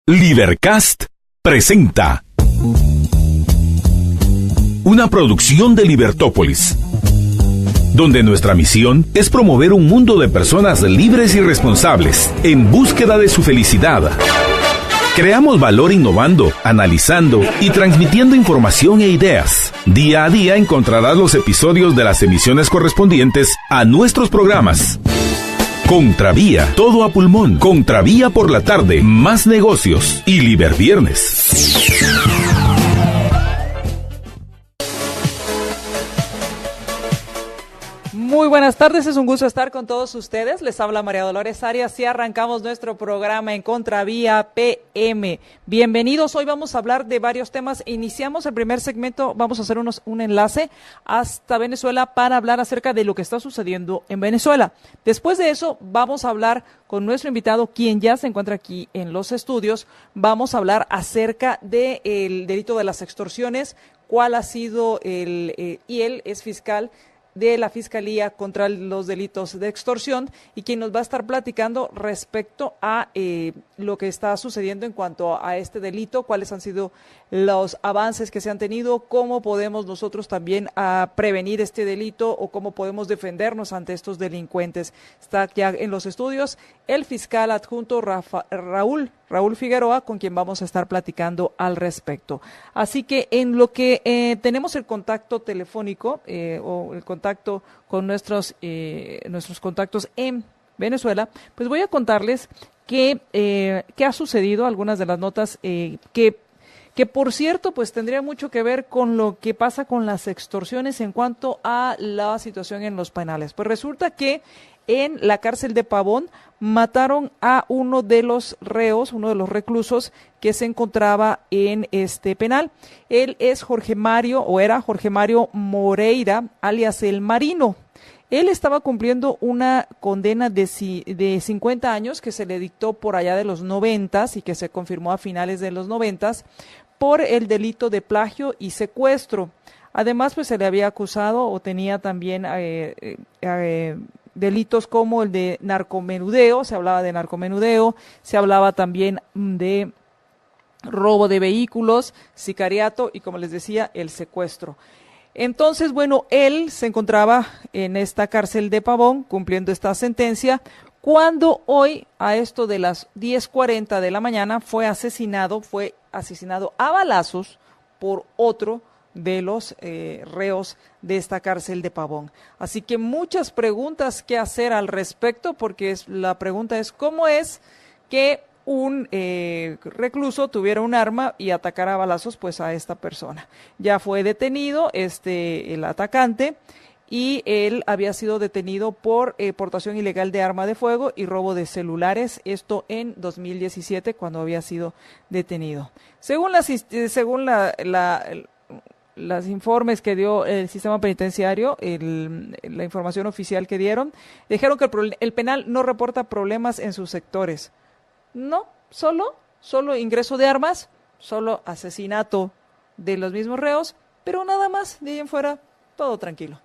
Libercast presenta una producción de Libertópolis, donde nuestra misión es promover un mundo de personas libres y responsables en búsqueda de su felicidad. Creamos valor innovando, analizando y transmitiendo información e ideas. Día a día encontrarás los episodios de las emisiones correspondientes a nuestros programas. Contravía, todo a pulmón. Contravía por la tarde, más negocios y Liberviernes. Muy buenas tardes, es un gusto estar con todos ustedes. Les habla María Dolores Arias y arrancamos nuestro programa en Contravía PM. Bienvenidos, hoy vamos a hablar de varios temas. Iniciamos el primer segmento, vamos a hacer un enlace hasta Venezuela para hablar acerca de lo que está sucediendo en Venezuela. Después de eso vamos a hablar con nuestro invitado, quien ya se encuentra aquí en los estudios. Vamos a hablar acerca del delito de las extorsiones, cuál ha sido y él es fiscal de la Fiscalía contra los delitos de extorsión y quien nos va a estar platicando respecto a lo que está sucediendo en cuanto a este delito, cuáles han sido los avances que se han tenido, cómo podemos nosotros también prevenir este delito o cómo podemos defendernos ante estos delincuentes. Está ya en los estudios el fiscal adjunto Raúl Figueroa, con quien vamos a estar platicando al respecto. Así que en lo que tenemos el contacto telefónico o el contacto con nuestros contactos en Venezuela, pues voy a contarles qué ha sucedido, algunas de las notas que por cierto pues tendría mucho que ver con lo que pasa con las extorsiones en cuanto a la situación en los penales. Pues resulta que en la cárcel de Pavón mataron a uno de los reos, uno de los reclusos que se encontraba en este penal. Él es era Jorge Mario Moreira, alias El Marino. Él estaba cumpliendo una condena de 50 años que se le dictó por allá de los 90s y que se confirmó a finales de los 90s por el delito de plagio y secuestro. Además, pues se le había acusado o tenía también delitos como el de narcomenudeo, se hablaba de narcomenudeo, se hablaba también de robo de vehículos, sicariato y, como les decía, el secuestro. Entonces, bueno, él se encontraba en esta cárcel de Pavón cumpliendo esta sentencia cuando hoy, a esto de las 10:40 de la mañana, fue asesinado a balazos por otro de los reos de esta cárcel de Pavón. Así que muchas preguntas que hacer al respecto, porque la pregunta es ¿cómo es que un recluso tuviera un arma y atacara a balazos pues a esta persona? Ya fue detenido el atacante y él había sido detenido por portación ilegal de arma de fuego y robo de celulares, esto en 2017 cuando había sido detenido. Según los informes que dio el sistema penitenciario, la información oficial que dieron, dijeron que el penal no reporta problemas en sus sectores. No, solo ingreso de armas, solo asesinato de los mismos reos, pero nada más, de ahí en fuera, todo tranquilo.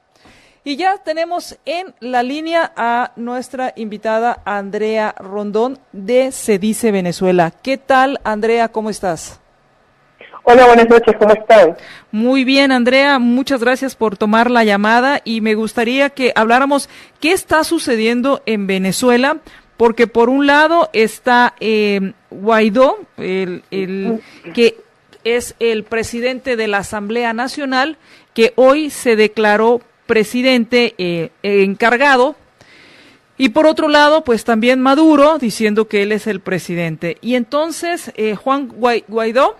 Y ya tenemos en la línea a nuestra invitada Andrea Rondón de Se Dice Venezuela. ¿Qué tal, Andrea? ¿Cómo estás? Hola, buenas noches, ¿cómo están? Muy bien, Andrea, muchas gracias por tomar la llamada y me gustaría que habláramos qué está sucediendo en Venezuela, porque por un lado está Guaidó, que es el presidente de la Asamblea Nacional, que hoy se declaró presidente encargado, y por otro lado, pues también Maduro, diciendo que él es el presidente. Y entonces Juan Guaidó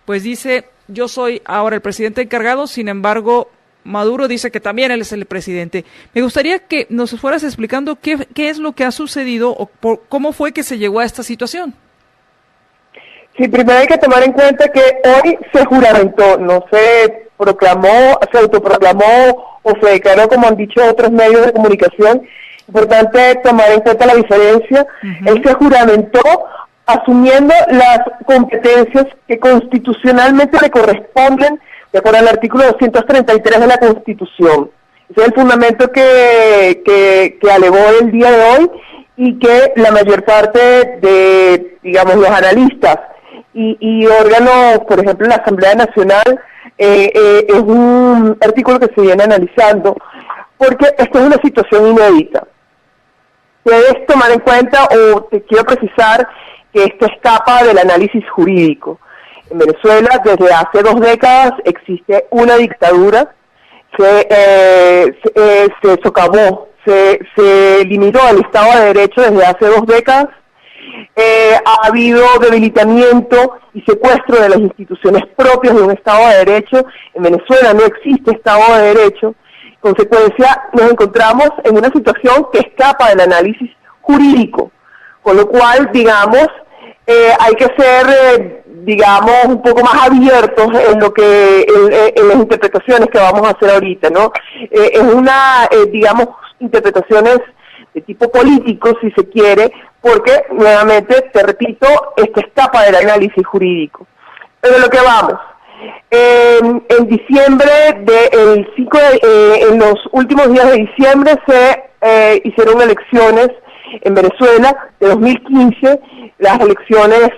pues dice, yo soy ahora el presidente encargado, sin embargo, Maduro dice que también él es el presidente. Me gustaría que nos fueras explicando qué es lo que ha sucedido o cómo fue que se llegó a esta situación. Sí, primero hay que tomar en cuenta que hoy se juramentó, no se autoproclamó o se declaró como han dicho otros medios de comunicación. Importante tomar en cuenta la diferencia. Él se juramentó asumiendo las competencias que constitucionalmente le corresponden de acuerdo al artículo 233 de la Constitución. Ese es el fundamento que alegó el día de hoy y que la mayor parte de, digamos, los analistas y órganos, por ejemplo, la Asamblea Nacional, es un artículo que se viene analizando, porque esto es una situación inédita. Debes tomar en cuenta, o te quiero precisar, que esto escapa del análisis jurídico. En Venezuela, desde hace 2 décadas, existe una dictadura, se socavó, se limitó el Estado de Derecho desde hace 2 décadas. Ha habido debilitamiento y secuestro de las instituciones propias de un Estado de Derecho. En Venezuela no existe Estado de Derecho. En consecuencia, nos encontramos en una situación que escapa del análisis jurídico, con lo cual, digamos, hay que ser, digamos, un poco más abiertos en lo que en las interpretaciones que vamos a hacer ahorita, ¿no? Es una, digamos, interpretaciones de tipo político, si se quiere, porque, nuevamente, te repito, esto escapa del análisis jurídico. Pero lo que vamos, en diciembre, en los últimos días de diciembre se hicieron elecciones en Venezuela de 2015. Las elecciones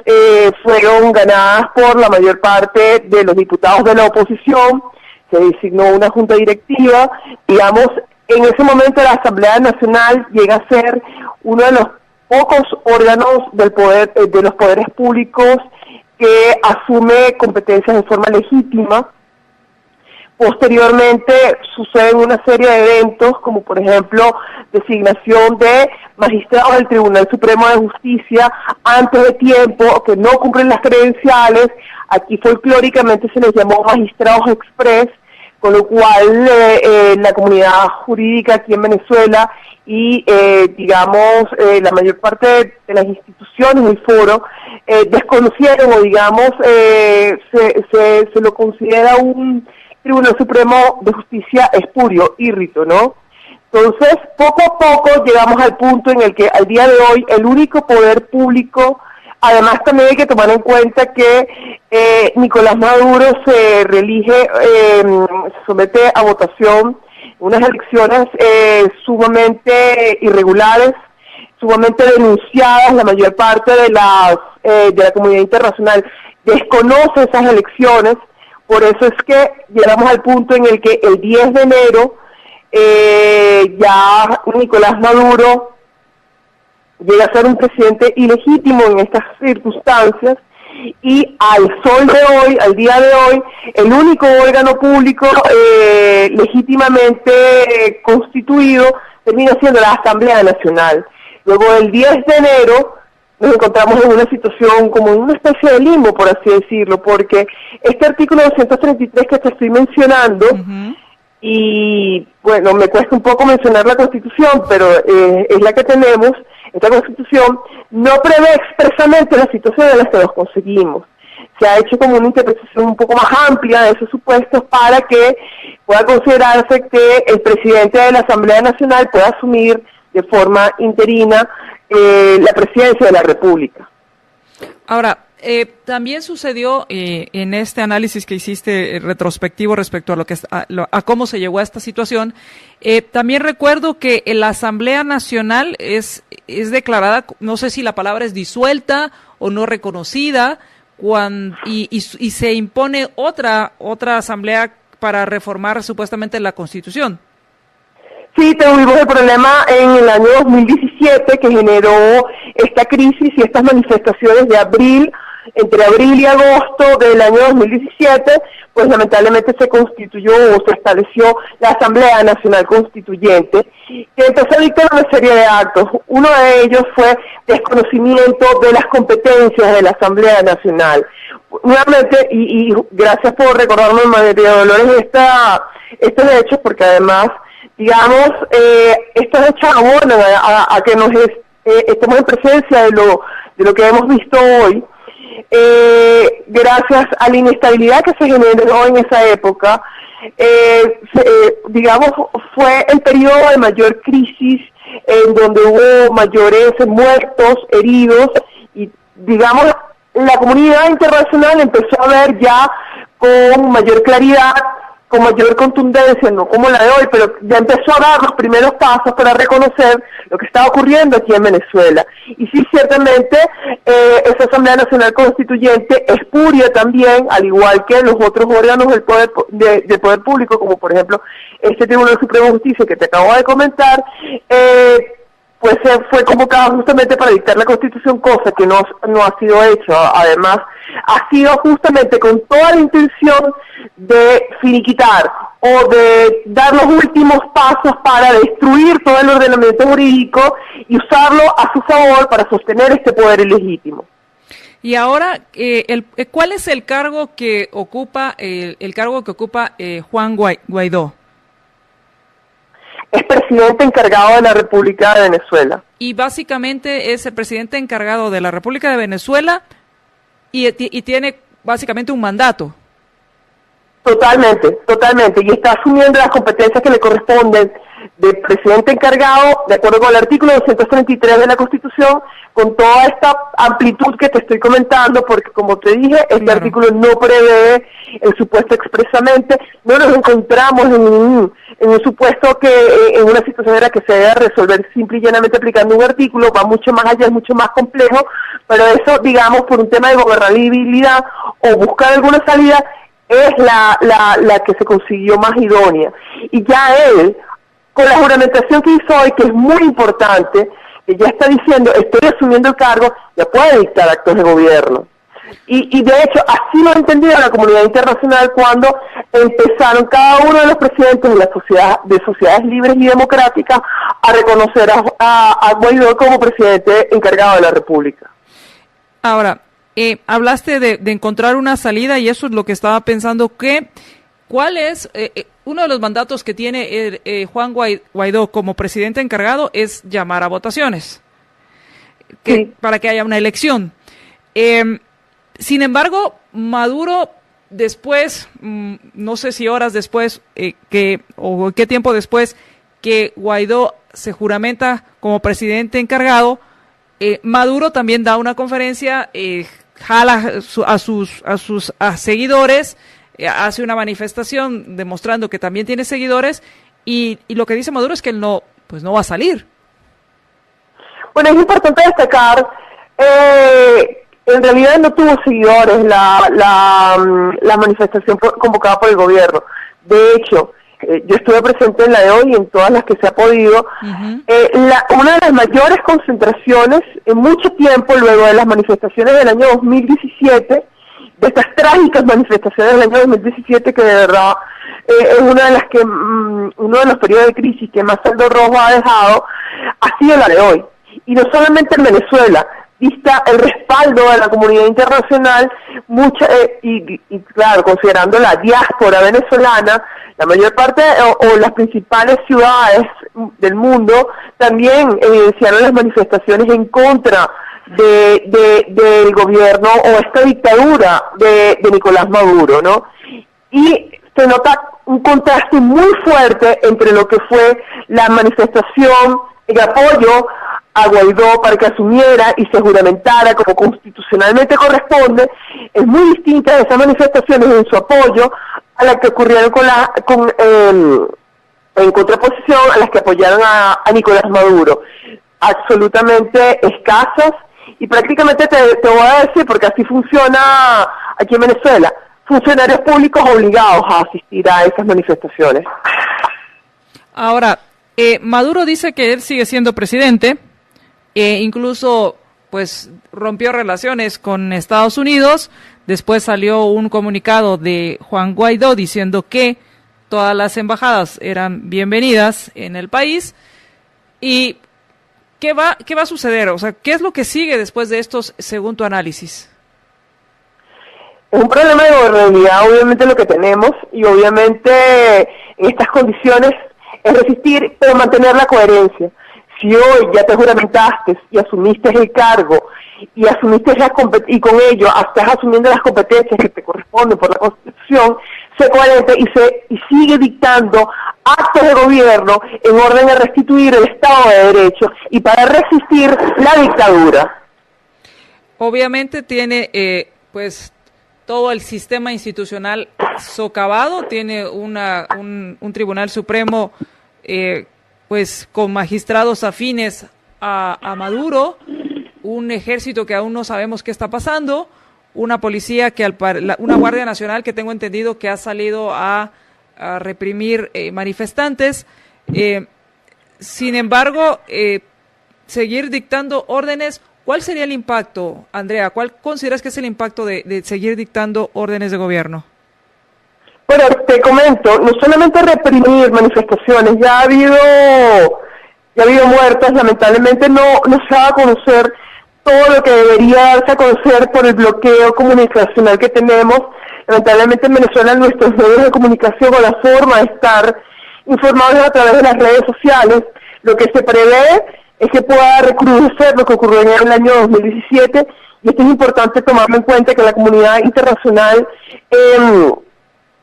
fueron ganadas por la mayor parte de los diputados de la oposición, se designó una junta directiva, digamos, en ese momento la Asamblea Nacional llega a ser uno de los pocos órganos del poder, de los poderes públicos que asume competencias de forma legítima. Posteriormente suceden una serie de eventos, como por ejemplo designación de magistrados del Tribunal Supremo de Justicia antes de tiempo, que no cumplen las credenciales. Aquí folclóricamente se les llamó magistrados express, con lo cual la comunidad jurídica aquí en Venezuela y digamos la mayor parte de las instituciones del foro desconocieron, o digamos se lo considera un Tribunal Supremo de Justicia espurio, írrito, ¿no? Entonces, poco a poco llegamos al punto en el que al día de hoy el único poder público, además también hay que tomar en cuenta que Nicolás Maduro se reelige, se somete a votación unas elecciones sumamente irregulares, sumamente denunciadas. La mayor parte de la comunidad internacional desconoce esas elecciones. Por eso es que llegamos al punto en el que el 10 de enero ya Nicolás Maduro llega a ser un presidente ilegítimo en estas circunstancias, y al sol de hoy, al día de hoy, el único órgano público legítimamente constituido termina siendo la Asamblea Nacional. Luego del 10 de enero nos encontramos en una situación como en una especie de limbo, por así decirlo, porque este artículo 233 que te estoy mencionando, y bueno, me cuesta un poco mencionar la Constitución, pero es la que tenemos. Esta Constitución no prevé expresamente la situación en la que nos conseguimos. Se ha hecho como una interpretación un poco más amplia de esos supuestos para que pueda considerarse que el presidente de la Asamblea Nacional pueda asumir de forma interina la presidencia de la República. Ahora, también sucedió en este análisis que hiciste retrospectivo respecto a lo que a cómo se llegó a esta situación. También recuerdo que la Asamblea Nacional es declarada, no sé si la palabra es disuelta o no reconocida, y se impone otra asamblea para reformar supuestamente la Constitución. Sí, tuvimos el problema en el año 2017 que generó esta crisis y estas manifestaciones de entre abril y agosto del año 2017, pues lamentablemente se constituyó o se estableció la Asamblea Nacional Constituyente, que empezó a dictar una serie de actos. Uno de ellos fue desconocimiento de las competencias de la Asamblea Nacional. Nuevamente, y gracias por recordarme, María Dolores, estos hechos, porque además, digamos, estos hechos abonan a que nos estemos en presencia de lo que hemos visto hoy. Gracias a la inestabilidad que se generó en esa época, digamos, fue el periodo de mayor crisis, en donde hubo mayores muertos, heridos, y digamos, la comunidad internacional empezó a ver ya con mayor claridad con mayor contundencia, no como la de hoy, pero ya empezó a dar los primeros pasos para reconocer lo que estaba ocurriendo aquí en Venezuela. Y sí, ciertamente, esa Asamblea Nacional Constituyente espuria también, al igual que los otros órganos del poder público, como por ejemplo este Tribunal Supremo de Justicia que te acabo de comentar, pues fue convocado justamente para dictar la Constitución, cosa que no ha sido hecho. Además, ha sido justamente con toda la intención de finiquitar o de dar los últimos pasos para destruir todo el ordenamiento jurídico y usarlo a su favor para sostener este poder ilegítimo. Y ahora, ¿cuál es el cargo que ocupa Juan Guaidó? Es presidente encargado de la República de Venezuela. Y básicamente es el presidente encargado de la República de Venezuela y tiene básicamente un mandato. Totalmente, y está asumiendo las competencias que le corresponden de presidente encargado, de acuerdo con el artículo 233 de la Constitución, con toda esta amplitud que te estoy comentando, porque como te dije, este artículo no prevé el supuesto expresamente, no nos encontramos en un supuesto en una situación en la que se debe resolver simple y llanamente aplicando un artículo, va mucho más allá, es mucho más complejo, pero eso, digamos, por un tema de gobernabilidad o buscar alguna salida, es la que se consiguió más idónea. Y ya él, con la juramentación que hizo hoy, que es muy importante, que ya está diciendo, estoy asumiendo el cargo, ya puede dictar actos de gobierno. Y de hecho, así lo ha entendido la comunidad internacional cuando empezaron cada uno de los presidentes de sociedades libres y democráticas a reconocer a Guaidó como presidente encargado de la República. Ahora, hablaste de encontrar una salida y eso es lo que estaba pensando. ¿Cuál es uno de los mandatos que tiene Juan Guaidó como presidente encargado? Es llamar a votaciones para que haya una elección. Sin embargo, Maduro después, no sé si horas después o qué tiempo después que Guaidó se juramenta como presidente encargado, Maduro también da una conferencia, jala a sus seguidores, hace una manifestación demostrando que también tiene seguidores y lo que dice Maduro es que él no va a salir. Bueno, es importante destacar, en realidad no tuvo seguidores la manifestación convocada por el gobierno. De hecho, yo estuve presente en la de hoy y en todas las que se ha podido. Una de las mayores concentraciones en mucho tiempo, luego de las manifestaciones del año 2017, de estas trágicas manifestaciones del año 2017, que de verdad es una de las que uno de los periodos de crisis que más saldo rojo ha dejado, ha sido la de hoy. Y no solamente en Venezuela, vista el respaldo de la comunidad internacional, y claro, considerando la diáspora venezolana, la mayor parte o las principales ciudades del mundo también evidenciaron las manifestaciones en contra del gobierno o esta dictadura de Nicolás Maduro, ¿no? Y se nota un contraste muy fuerte entre lo que fue la manifestación en apoyo a Guaidó para que asumiera y se juramentara como constitucionalmente corresponde, es muy distinta de esas manifestaciones en su apoyo a las que ocurrieron en contraposición a las que apoyaron a Nicolás Maduro. Absolutamente escasas, y prácticamente te voy a decir, porque así funciona aquí en Venezuela, funcionarios públicos obligados a asistir a esas manifestaciones. Ahora, Maduro dice que él sigue siendo presidente, incluso pues rompió relaciones con Estados Unidos. Después salió un comunicado de Juan Guaidó diciendo que todas las embajadas eran bienvenidas en el país. ¿Y qué va a suceder? O sea, ¿qué es lo que sigue después de estos, según tu análisis? Es un problema de gobernabilidad, obviamente, lo que tenemos, y obviamente en estas condiciones es resistir, pero mantener la coherencia. Si hoy ya te juramentaste y asumiste el cargo y asumiste y con ello estás asumiendo las competencias que te corresponden por la Constitución, sé coherente y sigue dictando actos de gobierno en orden a restituir el Estado de Derecho y para resistir la dictadura. Obviamente tiene, pues, todo el sistema institucional socavado, tiene un Tribunal Supremo pues con magistrados afines a Maduro, un ejército que aún no sabemos qué está pasando, una policía una Guardia Nacional que tengo entendido que ha salido a reprimir manifestantes. Sin embargo, seguir dictando órdenes. ¿Cuál sería el impacto, Andrea? ¿Cuál consideras que es el impacto de seguir dictando órdenes de gobierno? Bueno, te comento, no solamente reprimir manifestaciones, ya ha habido muertes, lamentablemente no se va a conocer todo lo que debería darse a conocer por el bloqueo comunicacional que tenemos. Lamentablemente en Venezuela nuestros medios de comunicación o la forma de estar informados a través de las redes sociales, lo que se prevé es que pueda recrudecer lo que ocurrió en el año 2017, y esto es importante tomarlo en cuenta, que la comunidad internacional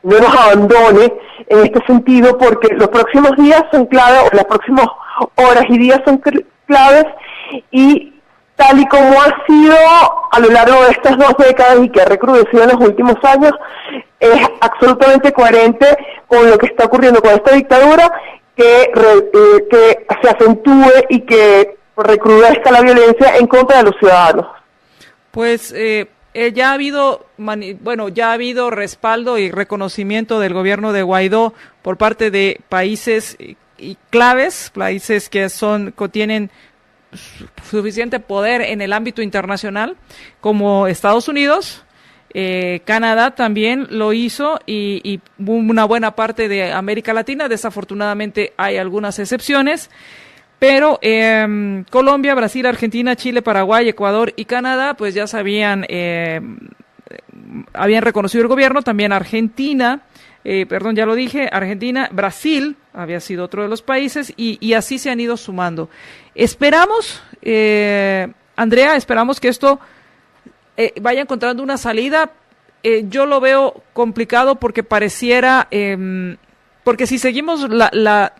no nos abandone en este sentido, porque los próximos días son claves, o las próximas horas y días son claves, y tal y como ha sido a lo largo de estas 2 décadas y que ha recrudecido en los últimos años, es absolutamente coherente con lo que está ocurriendo con esta dictadura, que se acentúe y que recrudezca la violencia en contra de los ciudadanos. Pues ya ha habido respaldo y reconocimiento del gobierno de Guaidó por parte de países y claves, países que tienen suficiente poder en el ámbito internacional, como Estados Unidos. Canadá también lo hizo y una buena parte de América Latina. Desafortunadamente hay algunas excepciones, pero Colombia, Brasil, Argentina, Chile, Paraguay, Ecuador y Canadá pues ya habían reconocido el gobierno. También Argentina, Argentina, Brasil había sido otro de los países, y así se han ido sumando. Esperamos, Andrea, que esto vaya encontrando una salida. Yo lo veo complicado porque pareciera, porque si seguimos la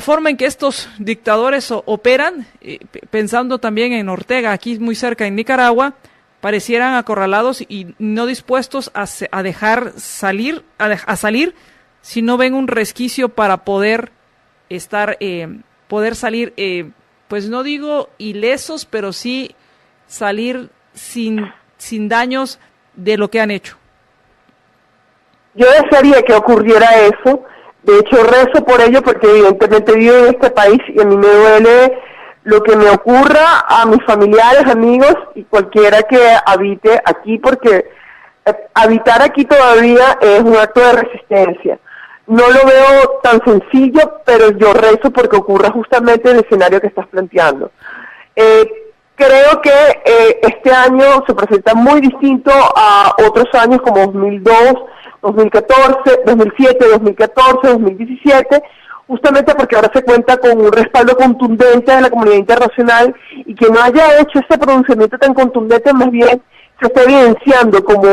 forma en que estos dictadores operan, pensando también en Ortega, aquí muy cerca en Nicaragua, parecieran acorralados y no dispuestos a dejar salir, salir, si no ven un resquicio para poder salir, pues no digo ilesos, pero sí salir sin daños de lo que han hecho. Yo desearía que ocurriera eso. De hecho, rezo por ello, porque evidentemente vivo en este país y a mí me duele lo que me ocurra a mis familiares, amigos y cualquiera que habite aquí, porque habitar aquí todavía es un acto de resistencia. No lo veo tan sencillo, pero yo rezo porque ocurra justamente el escenario que estás planteando. Creo que este año se presenta muy distinto a otros años como 2002, 2014, 2007, 2014, 2017, justamente porque ahora se cuenta con un respaldo contundente de la comunidad internacional, y que no haya hecho ese pronunciamiento tan contundente, más bien se está evidenciando como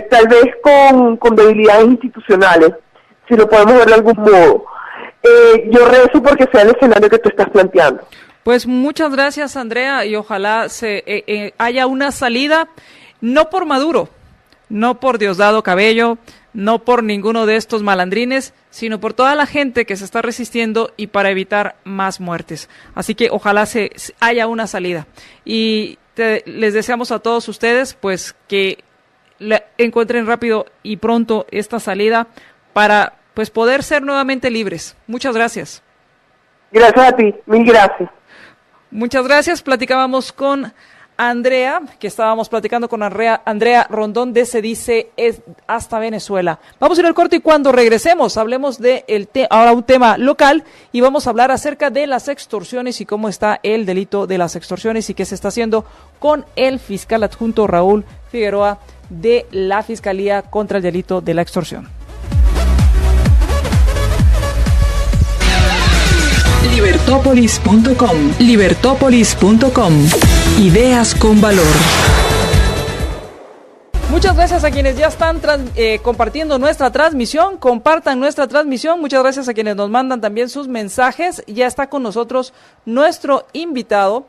tal vez con debilidades institucionales, si lo podemos ver de algún modo. Yo rezo porque sea el escenario que tú estás planteando. Pues muchas gracias, Andrea, y ojalá haya una salida, no por Maduro, no por Diosdado Cabello, no por ninguno de estos malandrines, sino por toda la gente que se está resistiendo y para evitar más muertes. Así que ojalá haya una salida. Y les deseamos a todos ustedes pues que encuentren rápido y pronto esta salida para pues poder ser nuevamente libres. Muchas gracias. Gracias a ti, mil gracias. Muchas gracias. Platicábamos con Andrea, que estábamos platicando con Andrea Rondón de Se Dice Hasta Venezuela. Vamos a ir al corte y cuando regresemos hablemos de ahora un tema local, y vamos a hablar acerca de las extorsiones y cómo está el delito de las extorsiones y qué se está haciendo con el fiscal adjunto Raúl Figueroa de la Fiscalía contra el Delito de la Extorsión. Libertópolis.com. Ideas con valor. Muchas gracias a quienes ya están compartiendo nuestra transmisión. Compartan nuestra transmisión. Muchas gracias a quienes nos mandan también sus mensajes. Ya está con nosotros nuestro invitado.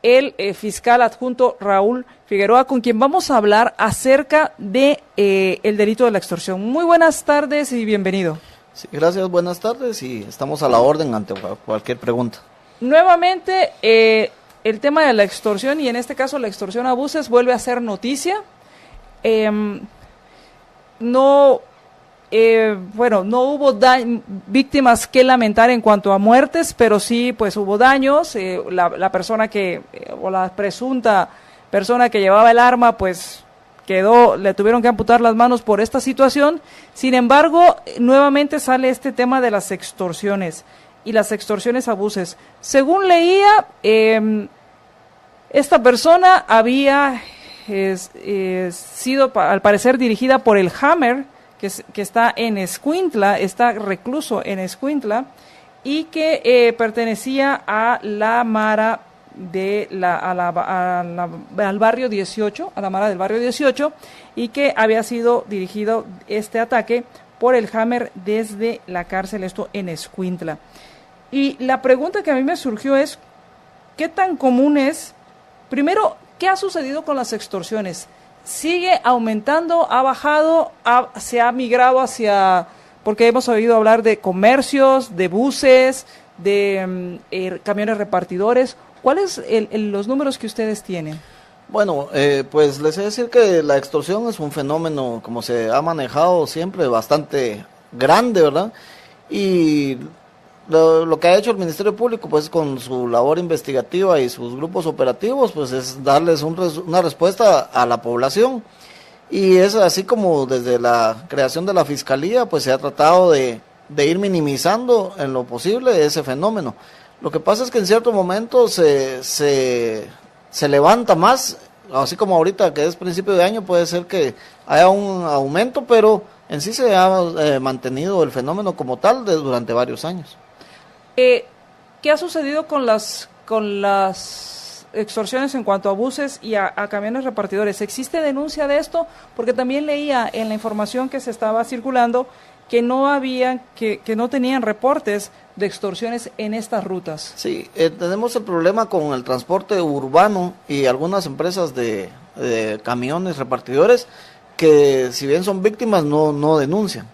el fiscal adjunto Raúl Figueroa, con quien vamos a hablar acerca de el delito de la extorsión. Muy buenas tardes y bienvenido. Sí, gracias, buenas tardes y estamos a la orden ante cualquier pregunta. Nuevamente, el tema de la extorsión, y en este caso la extorsión a buses, vuelve a ser noticia. No hubo víctimas que lamentar en cuanto a muertes, pero sí pues hubo daños. La persona o la presunta persona que llevaba el arma pues le tuvieron que amputar las manos por esta situación. Sin embargo, nuevamente sale este tema de las extorsiones y las extorsiones a buses. Según leía, esta persona había sido al parecer dirigida por el Hammer, que está en Escuintla, está recluso en Escuintla, y que pertenecía a la Mara al barrio 18, a la Mara del barrio 18, y que había sido dirigido este ataque por el Hammer desde la cárcel, esto en Escuintla. Y la pregunta que a mí me surgió es, ¿qué tan común es? Primero, ¿qué ha sucedido con las extorsiones? ¿Sigue aumentando? ¿Ha bajado? ¿Se ha migrado hacia...? Porque hemos oído hablar de comercios, de buses, de camiones repartidores. ¿Cuáles los números que ustedes tienen? Bueno, pues les he de decir que la extorsión es un fenómeno, como se ha manejado siempre, bastante grande, ¿verdad? Y lo que ha hecho el Ministerio Público, pues con su labor investigativa y sus grupos operativos, pues es darles una respuesta a la población. Y es así como desde la creación de la Fiscalía, pues se ha tratado de ir minimizando en lo posible ese fenómeno. Lo que pasa es que en cierto momento se levanta más, así como ahorita que es principio de año, puede ser que haya un aumento, pero en sí se ha mantenido el fenómeno como tal durante varios años. ¿Qué ha sucedido con las extorsiones en cuanto a buses y a camiones repartidores? ¿Existe denuncia de esto? Porque también leía en la información que se estaba circulando que no tenían reportes de extorsiones en estas rutas. Sí, tenemos el problema con el transporte urbano y algunas empresas de camiones repartidores que, si bien son víctimas, no denuncian.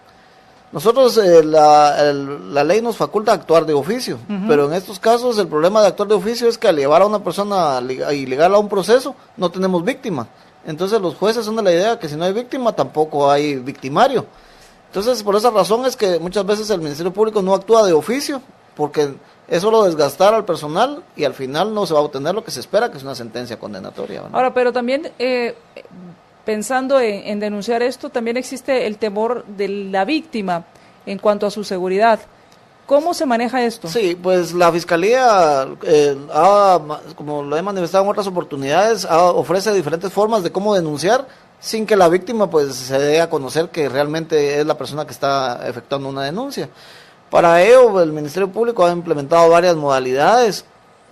Nosotros, la ley nos faculta actuar de oficio, pero en estos casos el problema de actuar de oficio es que al llevar a una persona ilegal a un proceso, no tenemos víctima. Entonces los jueces son de la idea que si no hay víctima, tampoco hay victimario. Entonces, por esa razón es que muchas veces el Ministerio Público no actúa de oficio, porque es solo desgastar al personal y al final no se va a obtener lo que se espera, que es una sentencia condenatoria, ¿no? Ahora, pero también pensando en denunciar esto, también existe el temor de la víctima en cuanto a su seguridad. ¿Cómo se maneja esto? Sí, pues la Fiscalía, como lo he manifestado en otras oportunidades, ofrece diferentes formas de cómo denunciar sin que la víctima pues se dé a conocer que realmente es la persona que está efectuando una denuncia. Para ello, el Ministerio Público ha implementado varias modalidades,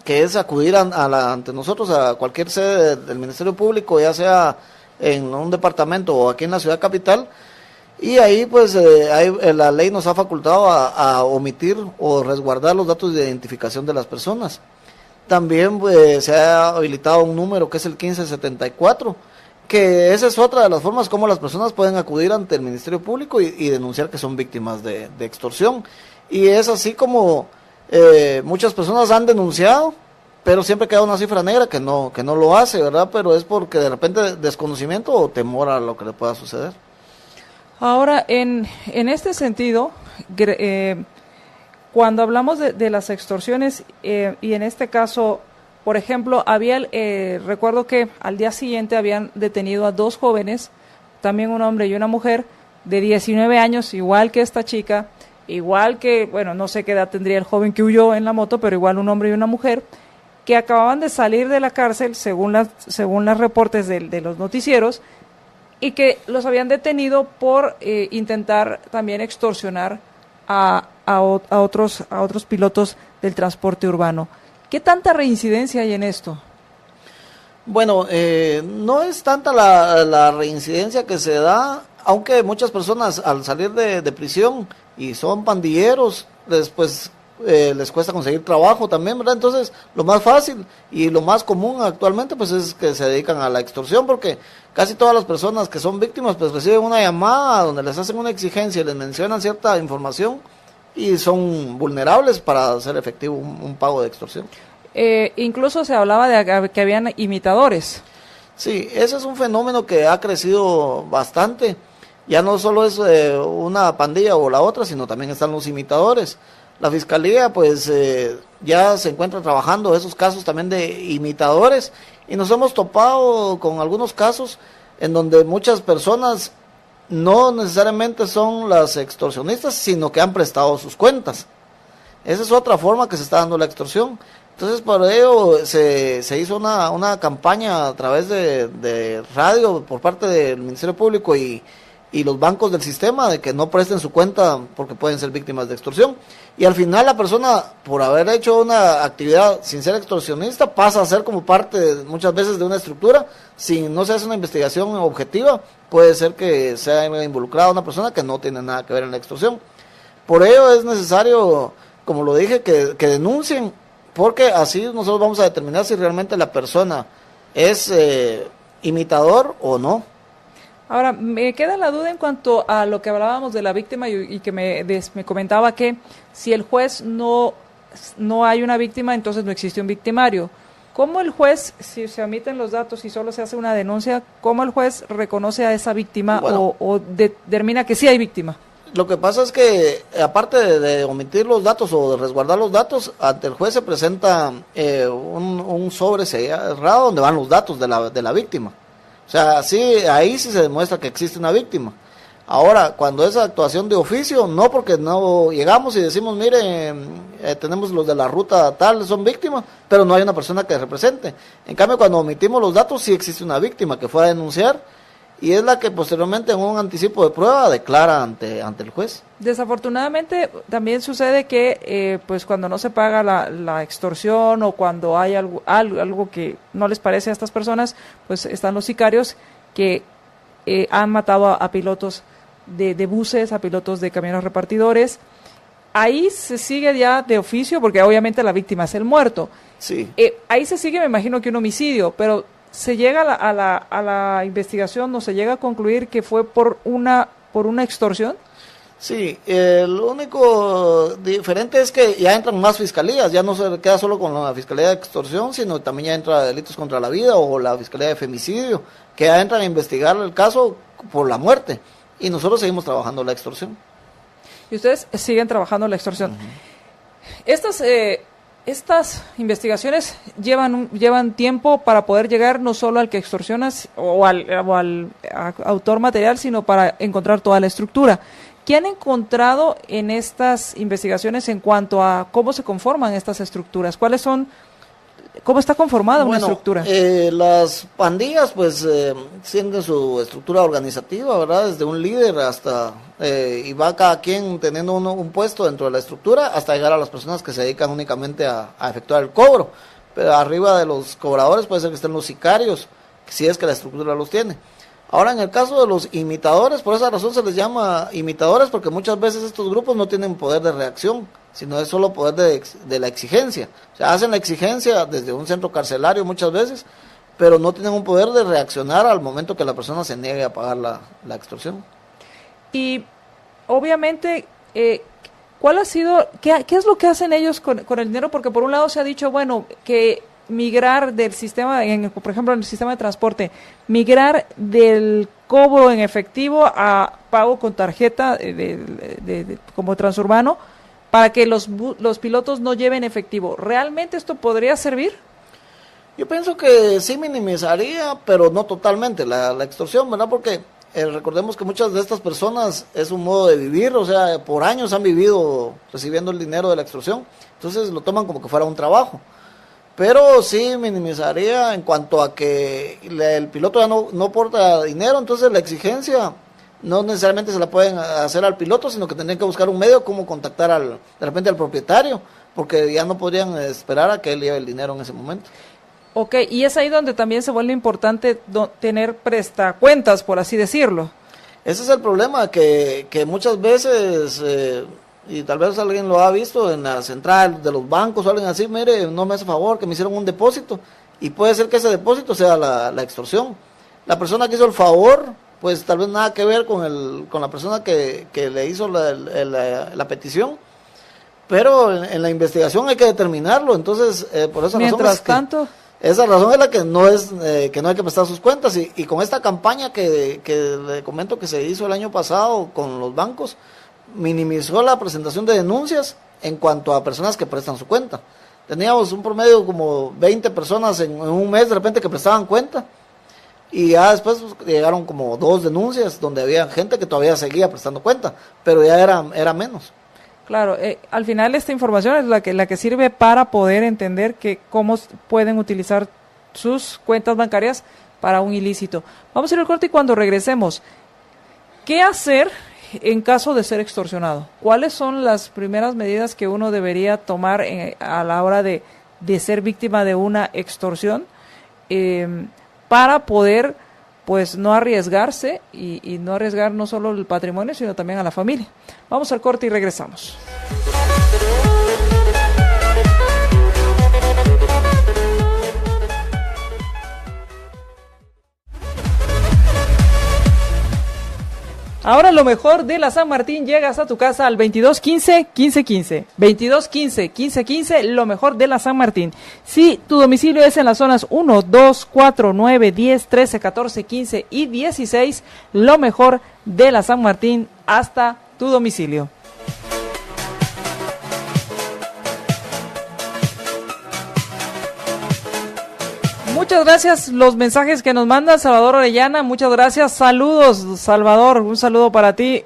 que es acudir ante nosotros a cualquier sede del Ministerio Público, ya sea en un departamento o aquí en la ciudad capital, y ahí pues la ley nos ha facultado a omitir o resguardar los datos de identificación de las personas. También pues, se ha habilitado un número que es el 1574, que esa es otra de las formas como las personas pueden acudir ante el Ministerio Público y denunciar que son víctimas de extorsión. Y es así como muchas personas han denunciado, pero siempre queda una cifra negra que no lo hace, ¿verdad? Pero es porque de repente desconocimiento o temor a lo que le pueda suceder. Ahora, en este sentido, cuando hablamos de las extorsiones, y en este caso, por ejemplo, recuerdo que al día siguiente habían detenido a 2 jóvenes, también un hombre y una mujer, de 19 años, igual que esta chica, igual que, bueno, no sé qué edad tendría el joven que huyó en la moto, pero igual un hombre y una mujer, que acababan de salir de la cárcel, según los reportes de los noticieros, y que los habían detenido por intentar también extorsionar a otros pilotos del transporte urbano. ¿Qué tanta reincidencia hay en esto? Bueno, no es tanta la reincidencia que se da, aunque muchas personas al salir de prisión y son pandilleros, después les cuesta conseguir trabajo también, ¿verdad? Entonces, lo más fácil y lo más común actualmente, pues es que se dedican a la extorsión, porque casi todas las personas que son víctimas, pues reciben una llamada donde les hacen una exigencia y les mencionan cierta información y son vulnerables para hacer efectivo un pago de extorsión. Incluso se hablaba de que habían imitadores. Sí, ese es un fenómeno que ha crecido bastante. Ya no solo es una pandilla o la otra, sino también están los imitadores. La Fiscalía pues ya se encuentra trabajando esos casos también de imitadores y nos hemos topado con algunos casos en donde muchas personas no necesariamente son las extorsionistas, sino que han prestado sus cuentas. Esa es otra forma que se está dando la extorsión. Entonces, por ello se hizo una campaña a través de radio por parte del Ministerio Público y los bancos del sistema de que no presten su cuenta porque pueden ser víctimas de extorsión. Y al final la persona, por haber hecho una actividad sin ser extorsionista, pasa a ser como parte muchas veces de una estructura. Si no se hace una investigación objetiva, puede ser que sea involucrada una persona que no tiene nada que ver en la extorsión. Por ello es necesario, como lo dije, que denuncien, porque así nosotros vamos a determinar si realmente la persona es imitador o no. Ahora, me queda la duda en cuanto a lo que hablábamos de la víctima y que me comentaba que si el juez no hay una víctima, entonces no existe un victimario. ¿Cómo el juez, si se omiten los datos y solo se hace una denuncia, cómo el juez reconoce a esa víctima o determina que sí hay víctima? Lo que pasa es que, aparte de omitir los datos o de resguardar los datos, ante el juez se presenta un sobre cerrado donde van los datos de la víctima. O sea, sí, ahí sí se demuestra que existe una víctima. Ahora, cuando es actuación de oficio, no, porque no llegamos y decimos, mire, tenemos los de la ruta tal, son víctimas, pero no hay una persona que represente. En cambio, cuando omitimos los datos, sí existe una víctima que fue a denunciar y es la que posteriormente en un anticipo de prueba declara ante el juez. Desafortunadamente también sucede que pues cuando no se paga la extorsión o cuando hay algo que no les parece a estas personas, pues están los sicarios que han matado a pilotos de buses, a pilotos de camiones repartidores. Ahí se sigue ya de oficio, porque obviamente la víctima es el muerto. Sí. Ahí se sigue, me imagino que un homicidio, pero ¿se llega a la investigación, no se llega a concluir que fue por una extorsión? Sí, lo único diferente es que ya entran más fiscalías, ya no se queda solo con la Fiscalía de Extorsión, sino también ya entra delitos contra la vida o la Fiscalía de Femicidio, que ya entran a investigar el caso por la muerte, y nosotros seguimos trabajando la extorsión. Y ustedes siguen trabajando la extorsión. Uh-huh. Estas investigaciones llevan tiempo para poder llegar no solo al que extorsiona o al autor material, sino para encontrar toda la estructura. ¿Qué han encontrado en estas investigaciones en cuanto a cómo se conforman estas estructuras? ¿Cómo está conformada una estructura? Las pandillas pues tienen su estructura organizativa, ¿verdad? Desde un líder hasta, y va cada quien teniendo un puesto dentro de la estructura hasta llegar a las personas que se dedican únicamente a efectuar el cobro. Pero arriba de los cobradores puede ser que estén los sicarios, si es que la estructura los tiene. Ahora, en el caso de los imitadores, por esa razón se les llama imitadores, porque muchas veces estos grupos no tienen poder de reacción, sino es solo poder de la exigencia. O sea, hacen la exigencia desde un centro carcelario muchas veces, pero no tienen un poder de reaccionar al momento que la persona se niegue a pagar la extorsión. Y, obviamente, ¿cuál ha sido, qué es lo que hacen ellos con el dinero? Porque por un lado se ha dicho, bueno, que migrar del sistema, por ejemplo, en el sistema de transporte, migrar del cobro en efectivo a pago con tarjeta como transurbano para que los pilotos no lleven efectivo. ¿Realmente esto podría servir? Yo pienso que sí minimizaría, pero no totalmente la extorsión, ¿verdad? Porque recordemos que muchas de estas personas es un modo de vivir, o sea, por años han vivido recibiendo el dinero de la extorsión, entonces lo toman como que fuera un trabajo. Pero sí minimizaría en cuanto a que el piloto ya no aporta dinero, entonces la exigencia no necesariamente se la pueden hacer al piloto, sino que tendrían que buscar un medio como contactar de repente al propietario, porque ya no podrían esperar a que él lleve el dinero en ese momento. Ok, y es ahí donde también se vuelve importante tener prestacuentas, por así decirlo. Ese es el problema, que muchas veces y tal vez alguien lo ha visto en la central de los bancos o alguien así, mire, no me hace favor, que me hicieron un depósito, y puede ser que ese depósito sea la extorsión. La persona que hizo el favor, pues tal vez nada que ver con la persona que le hizo la petición, pero en la investigación hay que determinarlo. Entonces por esa Mientras razón tanto, esa razón es la que no es que no hay que prestar sus cuentas, y con esta campaña que le comento que se hizo el año pasado con los bancos, minimizó la presentación de denuncias en cuanto a personas que prestan su cuenta. Teníamos un promedio como 20 personas en un mes de repente que prestaban cuenta, y ya después llegaron como 2 denuncias donde había gente que todavía seguía prestando cuenta, pero ya era menos. claro, al final esta información es la que sirve para poder entender cómo pueden utilizar sus cuentas bancarias para un ilícito. Vamos a ir al corte y cuando regresemos, ¿qué hacer en caso de ser extorsionado? ¿Cuáles son las primeras medidas que uno debería tomar a la hora de ser víctima de una extorsión para poder pues no arriesgarse y no arriesgar no solo el patrimonio sino también a la familia? Vamos al corte y regresamos. Ahora lo mejor de la San Martín llega hasta tu casa al 2215-1515. 2215-1515, lo mejor de la San Martín. Si tu domicilio es en las zonas 1, 2, 4, 9, 10, 13, 14, 15 y 16, lo mejor de la San Martín hasta tu domicilio. Muchas gracias los mensajes que nos manda Salvador Orellana, muchas gracias, saludos Salvador, un saludo para ti,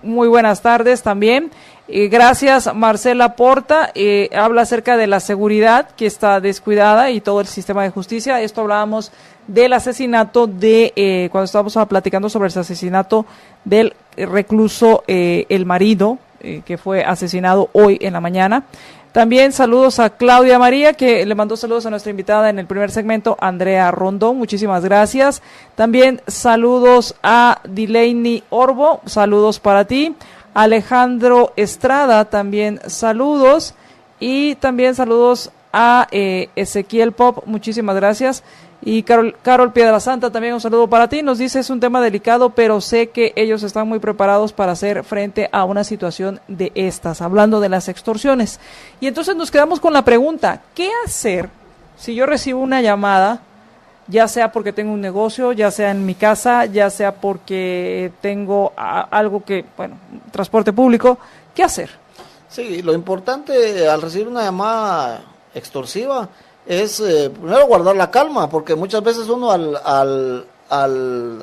muy buenas tardes también, gracias Marcela Porta, habla acerca de la seguridad que está descuidada y todo el sistema de justicia. Esto hablábamos del asesinato cuando estábamos platicando sobre el asesinato del recluso, el marido, que fue asesinado hoy en la mañana. También saludos a Claudia María, que le mandó saludos a nuestra invitada en el primer segmento, Andrea Rondón, muchísimas gracias. También saludos a Dileini Orbo, saludos para ti. Alejandro Estrada, también saludos. Y también saludos a Ezequiel Pop, muchísimas gracias. Y Carol Piedrasanta, también un saludo para ti. Nos dice, es un tema delicado, pero sé que ellos están muy preparados para hacer frente a una situación de estas, hablando de las extorsiones. Y entonces nos quedamos con la pregunta, ¿qué hacer si yo recibo una llamada, ya sea porque tengo un negocio, ya sea en mi casa, ya sea porque tengo algo transporte público? ¿Qué hacer? Sí, lo importante al recibir una llamada extorsiva es primero guardar la calma, porque muchas veces uno al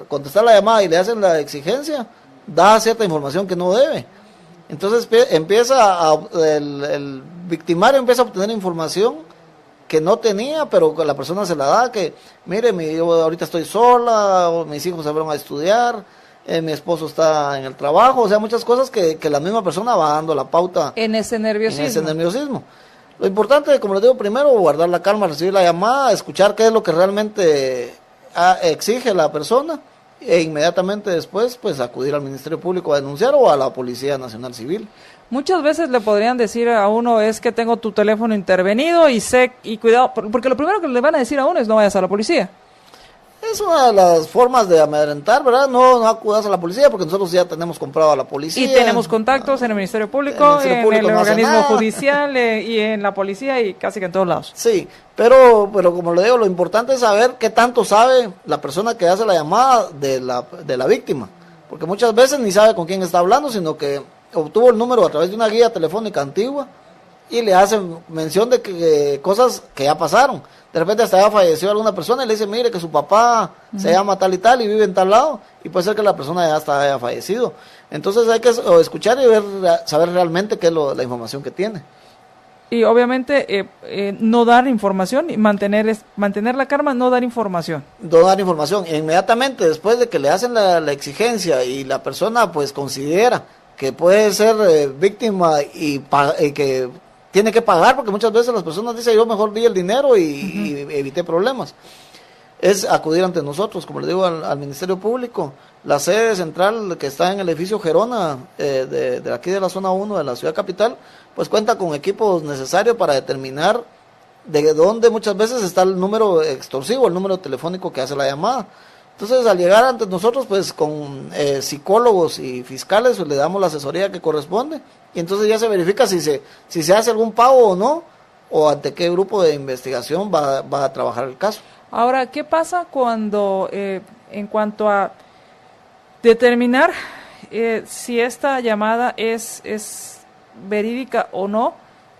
contestar la llamada y le hacen la exigencia, da cierta información que no debe. Entonces el victimario empieza a obtener información que no tenía, pero que la persona se la da, que mire, yo ahorita estoy sola, mis hijos se fueron a estudiar, mi esposo está en el trabajo, o sea, muchas cosas que la misma persona va dando la pauta en ese nerviosismo. Lo importante, como les digo, primero guardar la calma, recibir la llamada, escuchar qué es lo que realmente exige la persona e inmediatamente después pues acudir al Ministerio Público a denunciar o a la Policía Nacional Civil. Muchas veces le podrían decir a uno, es que tengo tu teléfono intervenido y cuidado, porque lo primero que le van a decir a uno es no vayas a la policía. Es una de las formas de amedrentar, ¿verdad? No acudas a la policía porque nosotros ya tenemos comprado a la policía. Y tenemos contactos en el Ministerio Público, en el organismo judicial y en la policía y casi que en todos lados. Sí, pero como le digo, lo importante es saber qué tanto sabe la persona que hace la llamada de la víctima. Porque muchas veces ni sabe con quién está hablando, sino que obtuvo el número a través de una guía telefónica antigua y le hacen mención de que cosas que ya pasaron. De repente hasta ya falleció alguna persona y le dice, mire que su papá se llama tal y tal y vive en tal lado, y puede ser que la persona ya haya fallecido. Entonces hay que escuchar y saber realmente qué es la información que tiene. Y obviamente no dar información y mantener la calma, no dar información. No dar información. E inmediatamente después de que le hacen la exigencia y la persona pues considera que puede ser víctima y que tiene que pagar, porque muchas veces las personas dicen, yo mejor di el dinero y evité problemas. es acudir ante nosotros, como le digo, al Ministerio Público. La sede central que está en el edificio Gerona, de aquí de la zona 1 de la ciudad capital, pues cuenta con equipos necesarios para determinar de dónde muchas veces está el número extorsivo, el número telefónico que hace la llamada. Entonces, al llegar ante nosotros, pues con psicólogos y fiscales, pues, le damos la asesoría que corresponde, y entonces ya se verifica si se hace algún pago o no, o ante qué grupo de investigación va a trabajar el caso. Ahora, ¿qué pasa cuando, en cuanto a determinar si esta llamada es verídica o no?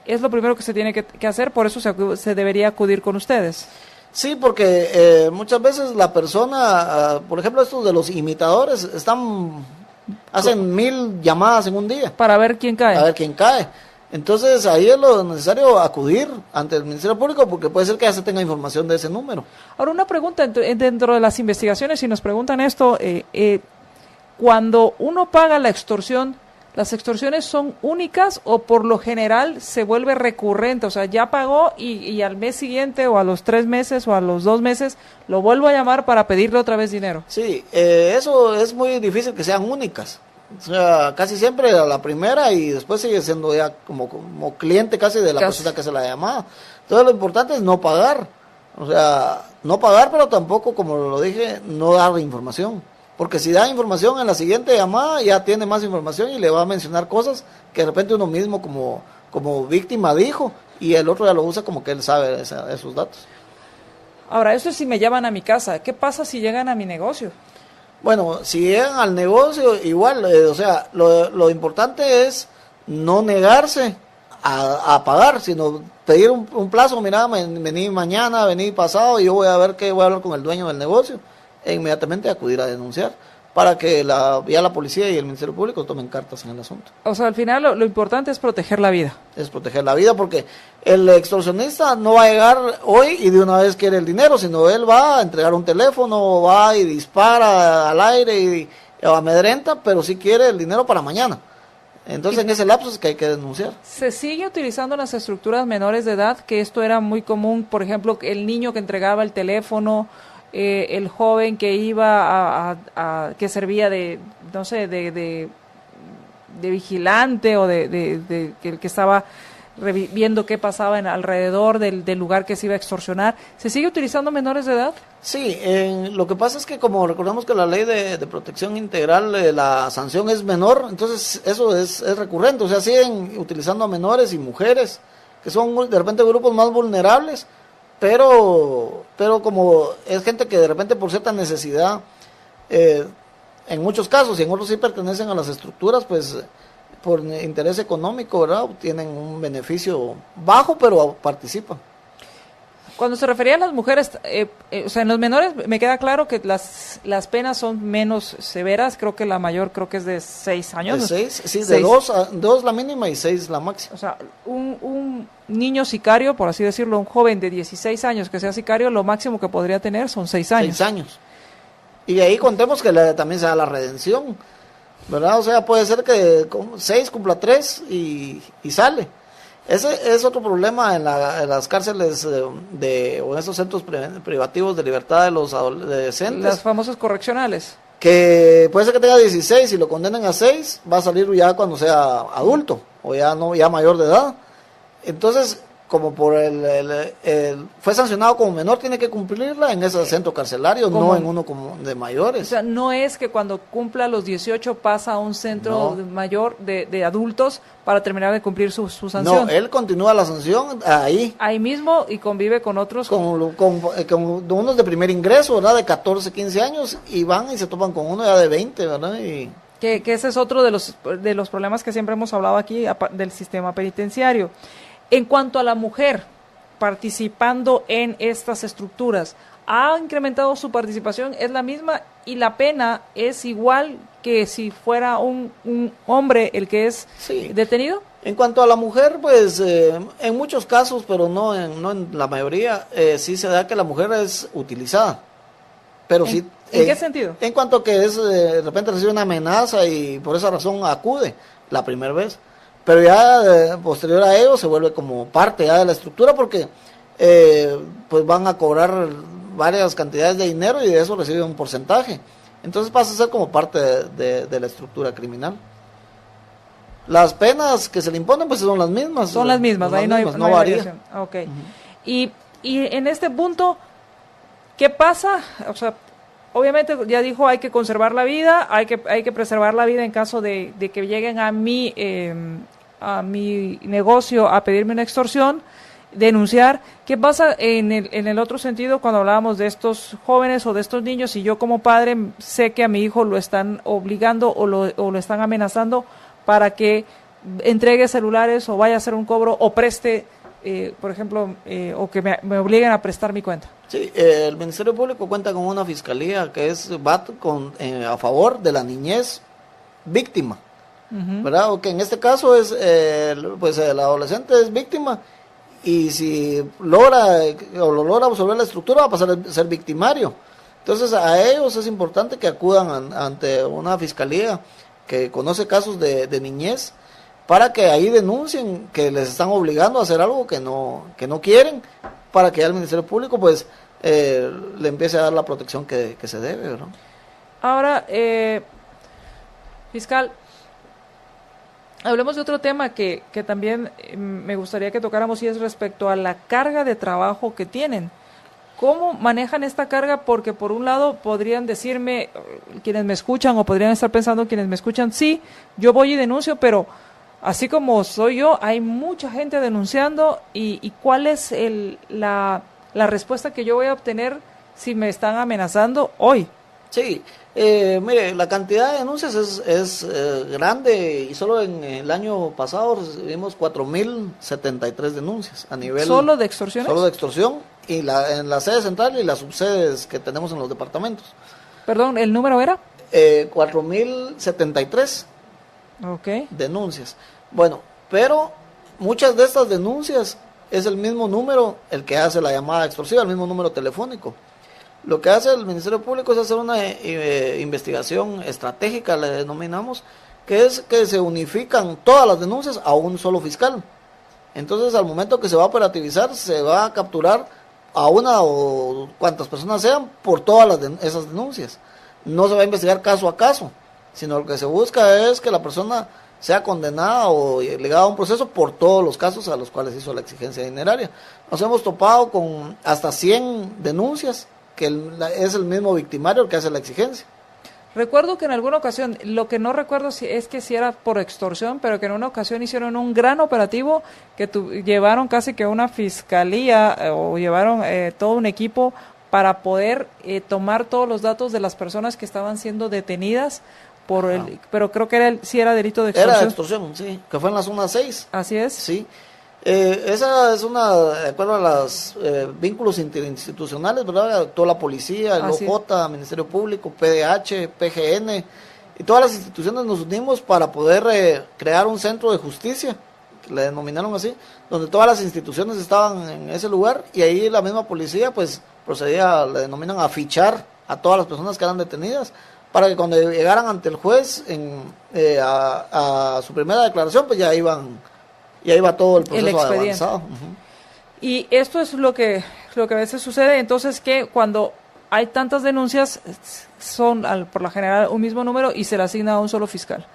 Es lo primero que se tiene que hacer, por eso se debería acudir con ustedes. Sí, porque muchas veces la persona, por ejemplo, estos de los imitadores, hacen 1000 llamadas en un día. Para ver quién cae. A ver quién cae. Entonces ahí es lo necesario acudir ante el Ministerio Público, porque puede ser que ya se tenga información de ese número. Ahora, una pregunta dentro de las investigaciones, si nos preguntan esto, cuando uno paga la extorsión, ¿las extorsiones son únicas o por lo general se vuelve recurrente? O sea, ya pagó y al mes siguiente o a los 3 meses o a los 2 meses lo vuelvo a llamar para pedirle otra vez dinero. Sí, eso es muy difícil que sean únicas. O sea, casi siempre a la primera y después sigue siendo ya como cliente casi de la persona que se la llamaba. Entonces lo importante es no pagar. O sea, no pagar, pero tampoco, como lo dije, no dar información. Porque si da información en la siguiente llamada, ya tiene más información y le va a mencionar cosas que de repente uno mismo como víctima dijo, y el otro ya lo usa como que él sabe esos datos. Ahora, eso es si me llaman a mi casa. ¿Qué pasa si llegan a mi negocio? Bueno, si llegan al negocio, igual, o sea, lo importante es no negarse a pagar, sino pedir un plazo. Mira, vení mañana, vení pasado, y yo voy a ver qué voy a hablar con el dueño del negocio, e inmediatamente acudir a denunciar, para que ya la policía y el Ministerio Público tomen cartas en el asunto. O sea, al final lo importante es proteger la vida. Es proteger la vida, porque el extorsionista no va a llegar hoy y de una vez quiere el dinero, sino él va a entregar un teléfono, va y dispara al aire o amedrenta, pero sí quiere el dinero para mañana. Entonces, en ese lapso es que hay que denunciar. Se sigue utilizando las estructuras menores de edad, que esto era muy común, por ejemplo, el niño que entregaba el teléfono, el joven que iba que servía de, no sé, de vigilante o de que estaba viendo qué pasaba alrededor del lugar que se iba a extorsionar. ¿Se sigue utilizando menores de edad? Sí, lo que pasa es que como recordamos que la ley de protección integral, la sanción es menor, entonces eso es recurrente. O sea, siguen utilizando a menores y mujeres, que son de repente grupos más vulnerables, pero como es gente que de repente por cierta necesidad, en muchos casos, y en otros sí pertenecen a las estructuras, pues por interés económico, ¿verdad?, obtienen un beneficio bajo, pero participan. Cuando se refería a las mujeres, o sea, en los menores me queda claro que las penas son menos severas. Creo que la mayor es de 6 años. De 6, sí, de 2 la mínima y 6 la máxima. O sea, un niño sicario, por así decirlo, un joven de 16 años que sea sicario, lo máximo que podría tener son 6 años. 6 años. Y de ahí contemos que también se da la redención, ¿verdad? O sea, puede ser que con 6 cumpla 3 y sale. Ese es otro problema en las cárceles o en esos centros privativos de libertad de los adolescentes. Las famosas correccionales. Que puede ser que tenga 16 y lo condenen a 6, va a salir ya cuando sea adulto o ya mayor de edad. Entonces, como fue sancionado como menor, tiene que cumplirla en ese centro carcelario, no en uno como de mayores. O sea, no es que cuando cumpla los 18 pasa a un centro mayor de adultos para terminar de cumplir su sanción. No, él continúa la sanción ahí. Ahí mismo y convive con otros. Con unos de primer ingreso, ¿verdad?, de 14, 15 años, y van y se topan con uno ya de 20, ¿verdad? Que ese es otro de los problemas que siempre hemos hablado aquí del sistema penitenciario. En cuanto a la mujer participando en estas estructuras, ¿ha incrementado su participación? ¿Es la misma y la pena es igual que si fuera un hombre el que es detenido? En cuanto a la mujer, pues en muchos casos, pero no en la mayoría, sí se da que la mujer es utilizada. Pero sí. ¿En qué sentido? En cuanto a que de repente recibe una amenaza y por esa razón acude la primera vez. Pero ya posterior a ello se vuelve como parte ya de la estructura, porque pues van a cobrar varias cantidades de dinero y de eso recibe un porcentaje. Entonces pasa a ser como parte de la estructura criminal. Las penas que se le imponen pues son las mismas. Son las mismas, ahí no hay varía. variación. Okay. Y en este punto, ¿qué pasa? O sea, obviamente ya dijo, hay que conservar la vida, hay que preservar la vida en caso de que lleguen a mi negocio a pedirme una extorsión, denunciar. ¿Qué pasa en el otro sentido cuando hablábamos de estos jóvenes o de estos niños y yo como padre sé que a mi hijo lo están obligando o lo están amenazando para que entregue celulares o vaya a hacer un cobro o preste, por ejemplo, o que me obliguen a prestar mi cuenta? Sí, el Ministerio Público cuenta con una fiscalía que va a favor de la niñez víctima, ¿verdad? O que en este caso es, pues el adolescente es víctima y si logra absorber la estructura va a pasar a ser victimario. Entonces a ellos es importante que acudan ante una fiscalía que conoce casos de niñez, para que ahí denuncien que les están obligando a hacer algo que no quieren, para que el Ministerio Público pues le empiece a dar la protección que se debe, ¿verdad? Ahora, fiscal, hablemos de otro tema que también me gustaría que tocáramos y es respecto a la carga de trabajo que tienen. ¿Cómo manejan esta carga? Porque por un lado podrían decirme quienes me escuchan o podrían estar pensando quienes me escuchan, sí, yo voy y denuncio, pero así como soy yo, hay mucha gente denunciando y ¿cuál es la respuesta que yo voy a obtener si me están amenazando hoy? Sí, mire, la cantidad de denuncias es grande y solo en el año pasado recibimos 4.073 denuncias a nivel... ¿Solo de extorsiones? Solo de extorsión y en la sede central y las subsedes que tenemos en los departamentos. Perdón, ¿el número era? 4.073 denuncias. Bueno, pero muchas de estas denuncias es el mismo número el que hace la llamada extorsiva, el mismo número telefónico. Lo que hace el Ministerio Público es hacer una investigación estratégica, le denominamos, que es que se unifican todas las denuncias a un solo fiscal. Entonces, al momento que se va a operativizar, se va a capturar a una o cuantas personas sean por todas esas denuncias. No se va a investigar caso a caso, sino lo que se busca es que la persona sea condenada o ligada a un proceso por todos los casos a los cuales hizo la exigencia dineraria. Nos hemos topado con hasta 100 denuncias, que es el mismo victimario el que hace la exigencia. Recuerdo que en alguna ocasión, lo que no recuerdo es que si era por extorsión, pero que en una ocasión hicieron un gran operativo que llevaron casi que una fiscalía o llevaron todo un equipo para poder tomar todos los datos de las personas que estaban siendo detenidas pero creo que sí era delito de extorsión. Era de extorsión, sí, que fue en la zona 6. Así es. Sí. Esa es de acuerdo a los vínculos interinstitucionales, ¿verdad? Toda la policía, el OJ, Ministerio Público, PDH, PGN, y todas las instituciones nos unimos para poder crear un centro de justicia, que le denominaron así, donde todas las instituciones estaban en ese lugar, y ahí la misma policía pues procedía, le denominan a fichar a todas las personas que eran detenidas, para que cuando llegaran ante el juez a su primera declaración, pues ya iba todo el proceso avanzado. Y esto es lo que a veces sucede, entonces, que cuando hay tantas denuncias, son por la general un mismo número y se le asigna a un solo fiscal.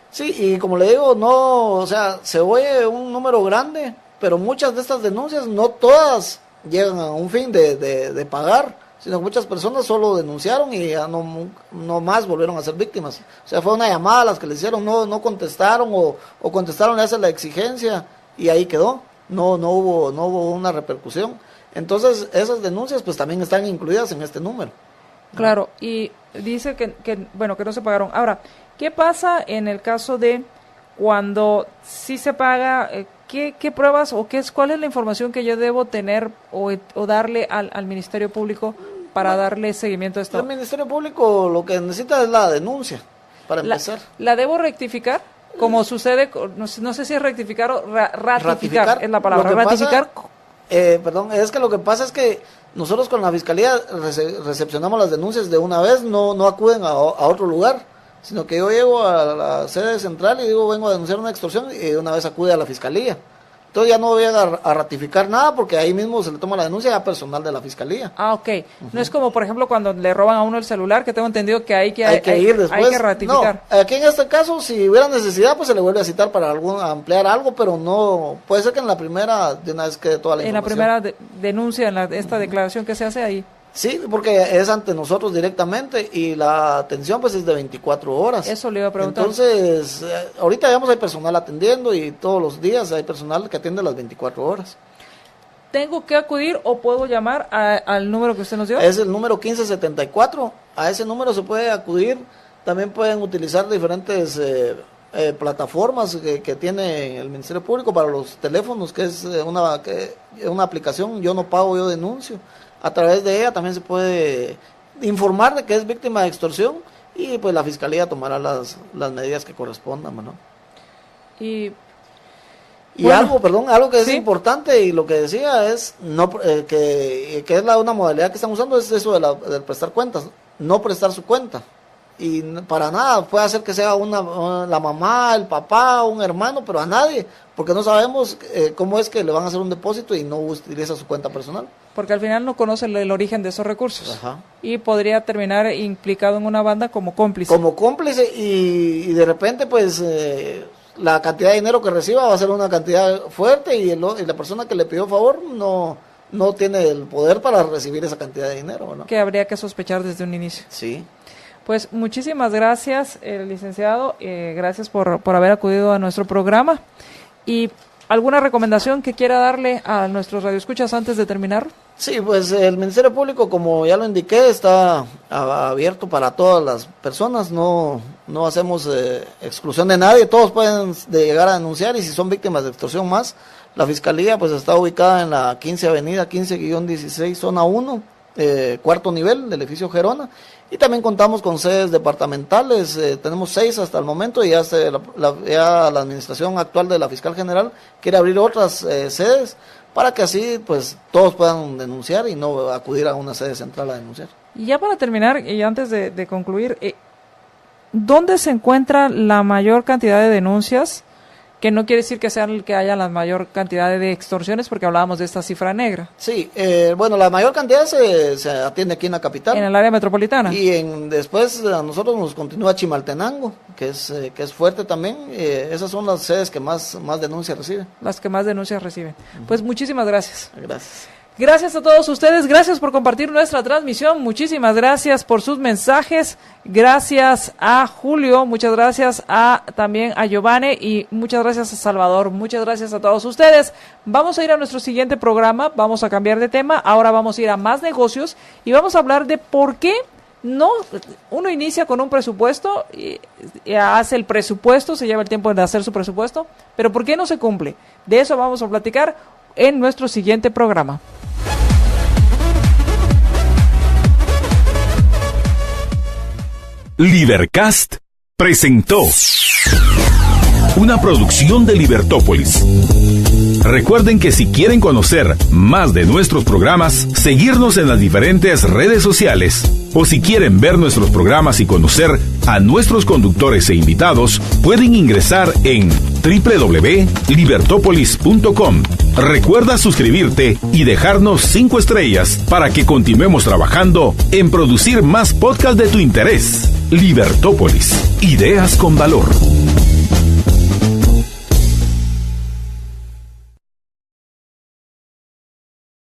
Sí, y como le digo, o sea, se oye un número grande, pero muchas de estas denuncias, no todas llegan a un fin de pagar, sino que muchas personas solo denunciaron y ya no más volvieron a ser víctimas. O sea, fue una llamada a las que le hicieron, no contestaron o contestaron, le hacen la exigencia y ahí quedó. No hubo una repercusión. Entonces, esas denuncias pues también están incluidas en este número. Claro, y dice que no se pagaron. Ahora, ¿qué pasa en el caso de cuando sí se paga? ¿Qué pruebas o cuál es la información que yo debo tener o darle al Ministerio Público para darle seguimiento a esto? El Ministerio Público lo que necesita es la denuncia, para empezar. ¿La debo rectificar? Como sucede, no sé si es rectificar o ratificar es la palabra. Ratificar. Es que lo que pasa es que nosotros con la Fiscalía recepcionamos las denuncias de una vez, no acuden a otro lugar, sino que yo llego a la sede central y digo, vengo a denunciar una extorsión, y de una vez acude a la Fiscalía, Entonces ya no voy a ratificar nada porque ahí mismo se le toma la denuncia a personal de la fiscalía. Ah, ok. No es como, por ejemplo, cuando le roban a uno el celular, que tengo entendido que hay que ir después. Hay que ratificar. No, aquí en este caso, si hubiera necesidad, pues se le vuelve a citar para ampliar algo, pero no, puede ser que en la primera, de una vez quede toda la información. En la primera denuncia, en esta declaración que se hace ahí. Sí, porque es ante nosotros directamente y la atención pues es de 24 horas. Eso le iba a preguntar. Entonces, ahorita digamos hay personal atendiendo y todos los días hay personal que atiende las 24 horas. ¿Tengo que acudir o puedo llamar al número que usted nos dio? Es el número 1574, a ese número se puede acudir, también pueden utilizar diferentes plataformas que tiene el Ministerio Público para los teléfonos, que es una aplicación, Yo No Pago, Yo Denuncio. A través de ella también se puede informar de que es víctima de extorsión y pues la fiscalía tomará las medidas que correspondan, ¿no? Y bueno, algo que es ¿sí? importante y lo que decía es que es una modalidad que están usando es eso de prestar cuentas, no prestar su cuenta. Y para nada puede hacer que sea la mamá, el papá, un hermano, pero a nadie, porque no sabemos cómo es que le van a hacer un depósito y no utiliza su cuenta personal. Porque al final no conoce el origen de esos recursos. Ajá. Y podría terminar implicado en una banda como cómplice. Como cómplice y de repente pues la cantidad de dinero que reciba va a ser una cantidad fuerte y la persona que le pidió favor no tiene el poder para recibir esa cantidad de dinero, ¿no? Que habría que sospechar desde un inicio. Sí. Pues muchísimas gracias, licenciado. Gracias por haber acudido a nuestro programa. ¿Y alguna recomendación que quiera darle a nuestros radioescuchas antes de terminar? Sí, pues el Ministerio Público, como ya lo indiqué, está abierto para todas las personas. No hacemos exclusión de nadie. Todos pueden llegar a denunciar y si son víctimas de extorsión más, la Fiscalía pues está ubicada en la 15 Avenida 15-16, Zona 1, cuarto nivel del edificio Gerona. Y también contamos con sedes departamentales, tenemos 6 hasta el momento y ya la administración actual de la Fiscal General quiere abrir otras sedes para que así pues todos puedan denunciar y no acudir a una sede central a denunciar. Y ya para terminar y antes de concluir, ¿dónde se encuentra la mayor cantidad de denuncias? Que no quiere decir que sea el que haya la mayor cantidad de extorsiones, porque hablábamos de esta cifra negra. Sí, bueno, la mayor cantidad se atiende aquí en la capital. En el área metropolitana. Y después a nosotros nos continúa Chimaltenango, que es fuerte también. Esas son las sedes que más denuncias reciben. Las que más denuncias reciben. Pues muchísimas gracias. Gracias. Gracias a todos ustedes, gracias por compartir nuestra transmisión, muchísimas gracias por sus mensajes, gracias a Julio, muchas gracias también a Giovanni y muchas gracias a Salvador, muchas gracias a todos ustedes. Vamos a ir a nuestro siguiente programa, vamos a cambiar de tema, ahora vamos a ir a más negocios y vamos a hablar de por qué uno inicia con un presupuesto, y hace el presupuesto, se lleva el tiempo de hacer su presupuesto, pero ¿por qué no se cumple? De eso vamos a platicar en nuestro siguiente programa. Libercast presentó una producción de Libertópolis. Recuerden que si quieren conocer más de nuestros programas, seguirnos en las diferentes redes sociales, o si quieren ver nuestros programas y conocer a nuestros conductores e invitados, pueden ingresar en www.libertopolis.com. Recuerda suscribirte y dejarnos 5 estrellas para que continuemos trabajando en producir más podcasts de tu interés. Libertópolis, ideas con valor.